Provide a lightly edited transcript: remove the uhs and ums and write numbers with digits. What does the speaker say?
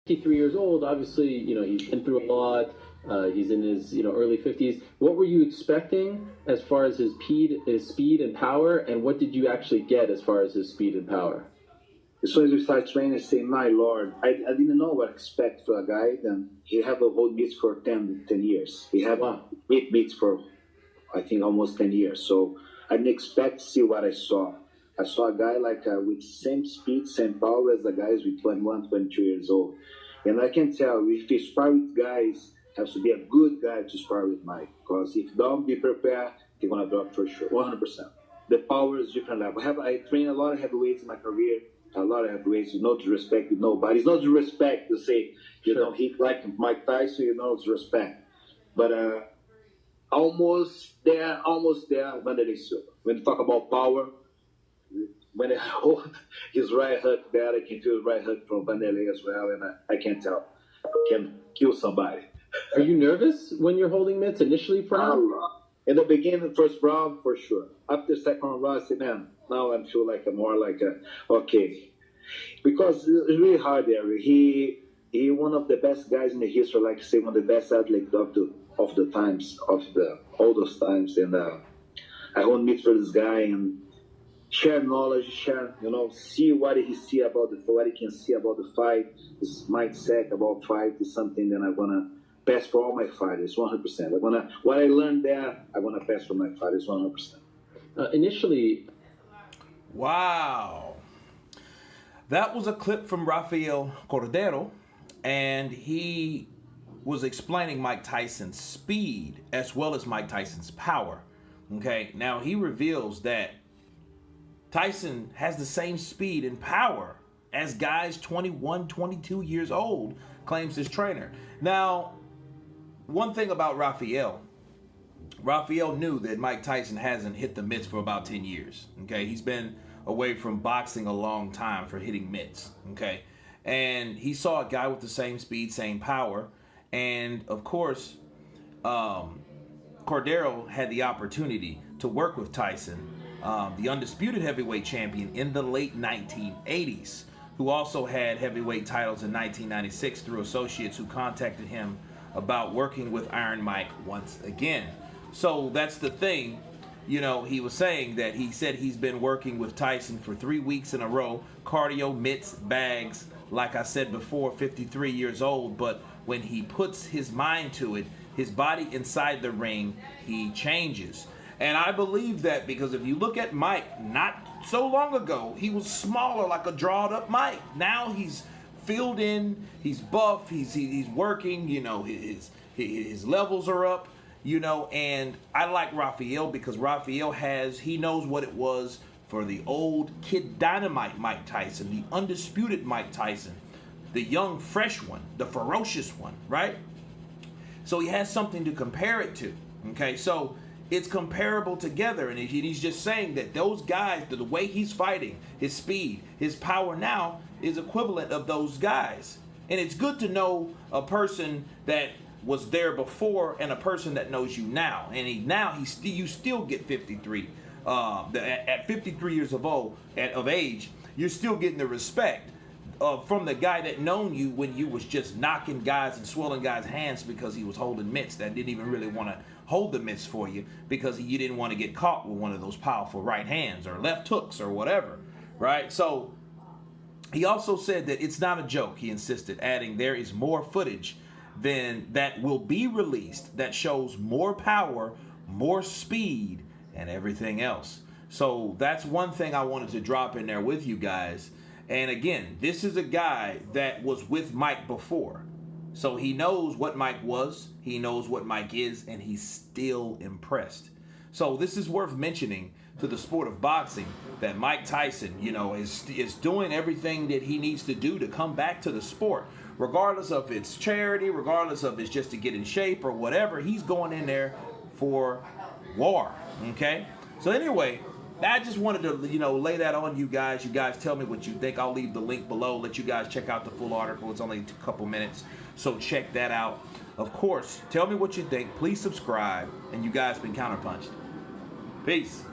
53 years old. Obviously, he's been through a lot. He's in his, early 50s. What were you expecting as far as his speed and power, and what did you actually get as far as his speed and power? As soon as we start training, I say, my Lord, I didn't know what to expect for a guy. Then he have a whole meets for 10 years. He have eight meets for, I think, almost 10 years. So I didn't expect to see what I saw. I saw a guy with same speed, same power as the guys with 21, 22 years old. And I can tell, if you spar with guys, has to be a good guy to spar with Mike. Because if don't be prepared, they're going to drop for sure, 100%. The power is different level. I trained a lot of heavyweights in my career. A lot of heavyweights, no disrespect with nobody. It's not disrespect to say, he like Mike Tyson, disrespect. But almost there, Vanderlei Silva. When you talk about power, when I hold his right hook there, I can feel his right hook from Vanderlei as well, and I can tell, can kill somebody. Are you nervous when you're holding mitts initially for him? In the beginning, first round, for sure. After second round, I said, man, now I feel okay. Because it's really hard there. He one of the best guys in the history, like I say, one of the best athletes of all those times. And I want to meet for this guy and share knowledge, see what he see about what he can see about the fight. His mindset about fight is something that I wanna pass for all my fighters, 100%. What I learned there, I wanna pass for my fighters, 100%. Initially, wow, that was a clip from Raphael Cordero, and he was explaining Mike Tyson's speed as well as Mike Tyson's power. Okay, now he reveals that Tyson has the same speed and power as guys 21, 22 years old, claims his trainer. Now, one thing about Raphael knew that Mike Tyson hasn't hit the mitts for about 10 years. Okay, he's been away from boxing a long time for hitting mitts. Okay, and he saw a guy with the same speed, same power, and of course, Cordero had the opportunity to work with Tyson, the undisputed heavyweight champion in the late 1980s, who also had heavyweight titles in 1996 through associates who contacted him about working with Iron Mike once again. So that's the thing. He was saying that he said he's been working with Tyson for 3 weeks in a row, cardio, mitts, bags, like I said before, 53 years old, but when he puts his mind to it, his body inside the ring, he changes. And I believe that because if you look at Mike, not so long ago, he was smaller, like a drawed up Mike. Now he's filled in, he's buff, he's working, his levels are up, and I like Raphael because Raphael he knows what it was for the old Kid Dynamite Mike Tyson, the undisputed Mike Tyson, the young, fresh one, the ferocious one, right? So he has something to compare it to, okay? So it's comparable together, and he's just saying that those guys, the way he's fighting, his speed, his power now is equivalent of those guys. And it's good to know a person that was there before and a person that knows you now. And you still get 53. At 53 years of age, you're still getting the respect from the guy that known you when you was just knocking guys and swelling guys' hands because he was holding mitts that didn't even really want to hold the mitts for you because you didn't want to get caught with one of those powerful right hands or left hooks or whatever, right? So he also said that it's not a joke, he insisted, adding there is more footage that will be released that shows more power, more speed, and everything else. So that's one thing I wanted to drop in there with you guys. And again, this is a guy that was with Mike before. So he knows what Mike was, he knows what Mike is, and he's still impressed. So this is worth mentioning to the sport of boxing that Mike Tyson, is doing everything that he needs to do to come back to the sport. Regardless of its charity, regardless of it's just to get in shape or whatever, he's going in there for war, okay? So anyway, I just wanted to, lay that on you guys. You guys tell me what you think. I'll leave the link below. Let you guys check out the full article. It's only a couple minutes, so check that out. Of course, tell me what you think. Please subscribe, and you guys been counterpunched. Peace.